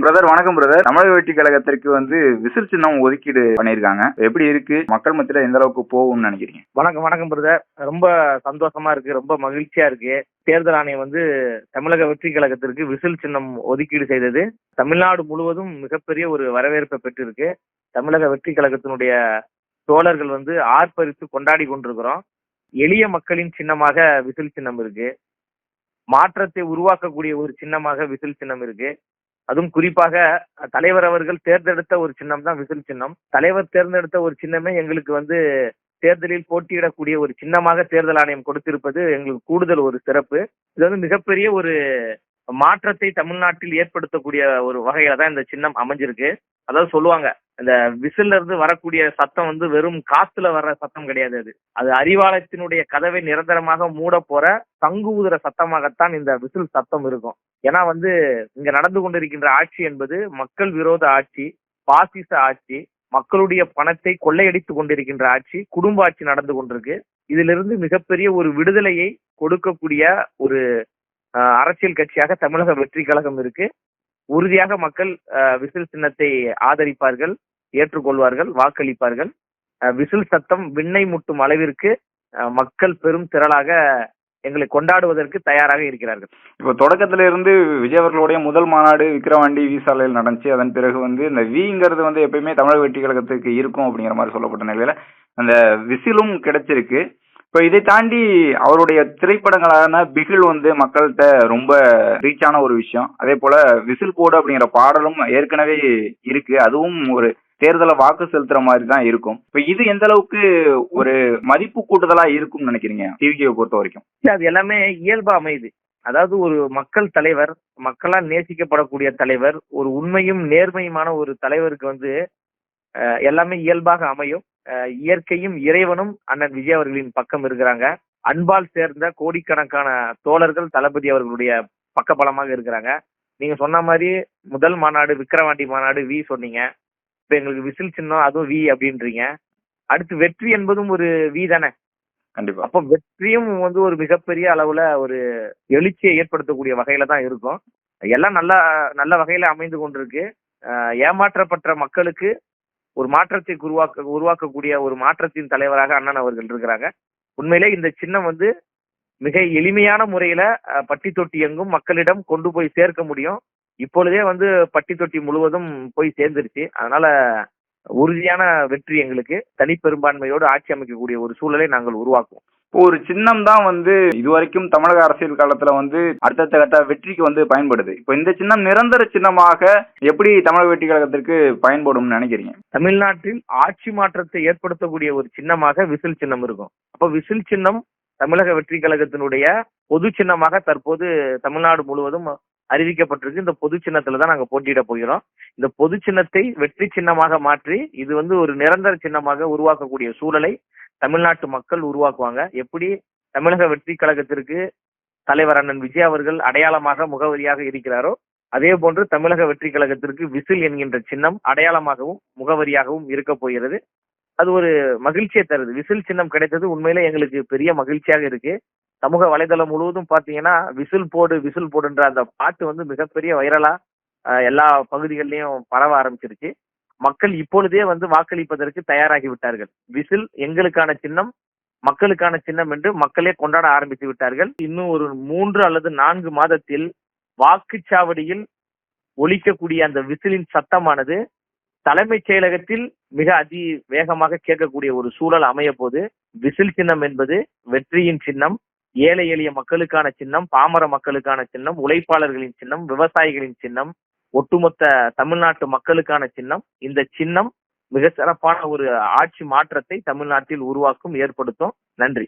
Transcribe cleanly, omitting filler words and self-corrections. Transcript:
Brother வணக்கம் brother. தமிழக வெற்றி கழகத்திற்கு விசில் சின்னம் ஒதுக்கீடு பண்ணியிருக்காங்க. எப்படி இருக்கு? மக்கள் மத்தியில எந்த அளவுக்கு போகும்னு நினைக்கிறீங்க? வணக்கம் பிரதர். ரொம்ப சந்தோஷமா இருக்கு, ரொம்ப மகிழ்ச்சியா இருக்கு. தேர்தல் ஆணையம் தமிழக வெற்றி கழகத்திற்கு விசில் சின்னம் ஒதுக்கீடு செய்தது தமிழ்நாடு முழுவதும் மிகப்பெரிய ஒரு வரவேற்பை பெற்றிருக்கு. தமிழக வெற்றி கழகத்தினுடைய தோழர்கள் ஆர்ப்பரித்து கொண்டாடி கொண்டிருக்கிறோம். எளிய மக்களின் சின்னமாக விசில் சின்னம் இருக்கு. மாற்றத்தை உருவாக்கக்கூடிய ஒரு சின்னமாக விசில் சின்னம் இருக்கு. அதுவும் குறிப்பாக தலைவர் அவர்கள் தேர்ந்தெடுத்த ஒரு சின்னம் தான் விசில் சின்னம். தலைவர் தேர்ந்தெடுத்த ஒரு சின்னமே எங்களுக்கு தேர்தலில் போட்டியிடக்கூடிய ஒரு சின்னமாக தேர்தல் ஆணையம் கொடுத்திருப்பது எங்களுக்கு கூடுதல் ஒரு சிறப்பு. இது மிகப்பெரிய ஒரு மாற்றத்தை தமிழ்நாட்டில் ஏற்படுத்தக்கூடிய ஒரு வகையில தான் இந்த சின்னம் அமைஞ்சிருக்கு. அதாவது சொல்லுவாங்க, இந்த விசில்ல இருந்து வரக்கூடிய சத்தம் வெறும் காத்துல வர்ற சத்தம் கிடையாது. அது அறிவாலயத்தினுடைய கதவை நிரந்தரமாக மூட போற தங்கு ஊதுற சத்தமாகத்தான் இந்த விசில் சத்தம் இருக்கும். ஏன்னா இங்க நடந்து கொண்டிருக்கின்ற ஆட்சி என்பது மக்கள் விரோத ஆட்சி, பாசிச ஆட்சி, மக்களுடைய பணத்தை கொள்ளையடித்து கொண்டிருக்கின்ற ஆட்சி, குடும்ப ஆட்சி நடந்து கொண்டிருக்கு. இதிலிருந்து மிகப்பெரிய ஒரு விடுதலையை கொடுக்கக்கூடிய ஒரு அரசியல் கட்சியாக தமிழக வெற்றி கழகம் இருக்கு. உறுதியாக மக்கள் விசில் சின்னத்தை ஆதரிப்பார்கள், ஏற்றுக்கொள்வார்கள், வாக்களிப்பார்கள். விசில் சத்தம் விண்ணை முட்டும் அளவிற்கு மக்கள் பெரும் திரளாக எங்களை கொண்டாடுவதற்கு தயாராக இருக்கிறார்கள். இப்போ தொடக்கத்துல இருந்து விஜய் அவர்களுடைய முதல் மாநாடு விக்கிரவாண்டி வி சாலையில் நடந்துச்சு. அதன் பிறகு இந்த விங்கிறது எப்பயுமே தமிழக வெற்றி கழகத்துக்கு இருக்கும் அப்படிங்கிற மாதிரி சொல்லப்பட்ட நிலையில அந்த விசிலும் கிடைச்சிருக்கு. இப்போ இதை தாண்டி அவருடைய திரைப்படங்களான பிகில் மக்கள்கிட்ட ரொம்ப ரீச் ஆன ஒரு விஷயம். அதே போல விசில் போடு அப்படிங்கிற பாடலும் ஏற்கனவே இருக்கு. அதுவும் ஒரு தேர்தலை வாக்கு செலுத்துற மாதிரி தான் இருக்கும். இப்ப இது எந்த அளவுக்கு ஒரு மதிப்பு கூட்டுதலா இருக்கும்னு நினைக்கிறீங்க டிவிகேவை பொறுத்த வரைக்கும்? அது எல்லாமே இயல்பா அமையுது. அதாவது ஒரு மக்கள் தலைவர், மக்களால் நேசிக்கப்படக்கூடிய தலைவர், ஒரு உண்மையும் நேர்மையுமான ஒரு தலைவருக்கு எல்லாமே இயல்பாக அமையும். இயற்கையும் இறைவனும் அண்ணன் விஜய் அவர்களின் பக்கம் இருக்கிறாங்க. அன்பால் சேர்ந்த கோடிக்கணக்கான தோழர்கள் தளபதி அவர்களுடைய பக்கபலமாக இருக்கிறாங்க. நீங்க சொன்ன மாதிரி முதல் மாநாடு விக்கிரவாண்டி மாநாடு வி சொன்னீங்க. இப்ப எங்களுக்கு விசில் சின்னம் அதுவும் வி அப்படின்றீங்க. அடுத்து வெற்றி என்பதும் ஒரு வி தானே. கண்டிப்பா. அப்ப வெற்றியும் ஒரு மிகப்பெரிய அளவுல ஒரு எழுச்சியை ஏற்படுத்தக்கூடிய வகையில தான் இருக்கும். எல்லாம் நல்ல நல்ல வகையில அமைந்து கொண்டிருக்கு. ஏமாற்றப்பட்ட மக்களுக்கு ஒரு மாற்றத்தை உருவாக்கக்கூடிய ஒரு மாற்றத்தின் தலைவராக அண்ணன் அவர்கள் இருக்கிறாங்க. உண்மையிலே இந்த சின்னம் மிக எளிமையான முறையில பட்டி தொட்டி எங்கும் மக்களிடம் கொண்டு போய் சேர்க்க முடியும். இப்பொழுதே பட்டி தொட்டி முழுவதும் போய் சேர்ந்துருச்சு. அதனால உறுதியான வெற்றி எங்களுக்கு. தனிப்பெரும்பான்மையோடு ஆட்சி அமைக்கக்கூடிய ஒரு சூழலை நாங்கள் உருவாக்குவோம். ஒரு சின்னம் தான் இதுவரைக்கும் தமிழக அரசியல் காலத்துல அடுத்த கட்ட வெற்றிக்கு பயன்படுது. இப்போ இந்த சின்னம் நிரந்தர சின்னமாக எப்படி தமிழக வெற்றி கழகத்திற்கு பயன்படும் நினைக்கிறீங்க? தமிழ்நாட்டில் ஆட்சி மாற்றத்தை ஏற்படுத்தக்கூடிய ஒரு சின்னமாக விசில் சின்னம் இருக்கும். அப்ப விசில் சின்னம் தமிழக வெற்றி கழகத்தினுடைய பொது சின்னமாக தற்போது தமிழ்நாடு முழுவதும் அறிவிக்கப்பட்டிருக்கு. இந்த பொது சின்னத்துலதான் நாங்க போட்டியிட போகிறோம். இந்த பொது சின்னத்தை வெற்றி சின்னமாக மாற்றி இது ஒரு நிரந்தர சின்னமாக உருவாக்கக்கூடிய சூழலை தமிழ்நாட்டு மக்கள் உருவாக்குவாங்க. எப்படி தமிழக வெற்றி கழகத்திற்கு தலைவர் அண்ணன் விஜய் அவர்கள் அடையாளமாக முகவரியாக இருக்கிறாரோ, அதே போன்று தமிழக வெற்றி கழகத்திற்கு விசில் என்கின்ற சின்னம் அடையாளமாகவும் முகவரியாகவும் இருக்க போகிறது. அது ஒரு மகிழ்ச்சியை தருது. விசில் சின்னம் கிடைத்தது உண்மையிலே எங்களுக்கு பெரிய மகிழ்ச்சியாக இருக்கு. சமூக வலைதளம் முழுவதும் பாத்தீங்கன்னா விசில் போடுன்ற அந்த பாட்டு மிகப்பெரிய வைரலா எல்லா பகுதிகளிலையும் பரவ ஆரம்பிச்சிருச்சு. மக்கள் இப்பொழுதே வாக்களிப்பதற்கு தயாராகி விட்டார்கள். விசில் எங்களுக்கான சின்னம், மக்களுக்கான சின்னம் என்று மக்களே கொண்டாட ஆரம்பித்து விட்டார்கள். இன்னும் ஒரு 3 அல்லது 4 மாதத்தில் வாக்குச்சாவடியில் ஒலிக்கக்கூடிய அந்த விசிலின் சத்தமானது தலைமைச் செயலகத்தில் மிக வேகமாக கேட்கக்கூடிய ஒரு சூழல் அமைய போது. விசில் சின்னம் என்பது வெற்றியின் சின்னம், ஏழை எளிய மக்களுக்கான சின்னம், பாமர மக்களுக்கான சின்னம், உழைப்பாளர்களின் சின்னம், விவசாயிகளின் சின்னம், ஒட்டுமொத்த தமிழ்நாட்டு மக்களுக்கான சின்னம். இந்த சின்னம் மிக சிறப்பான ஒரு ஆட்சி மாற்றத்தை தமிழ்நாட்டில் உருவாக்கும், ஏற்படுத்தும். நன்றி.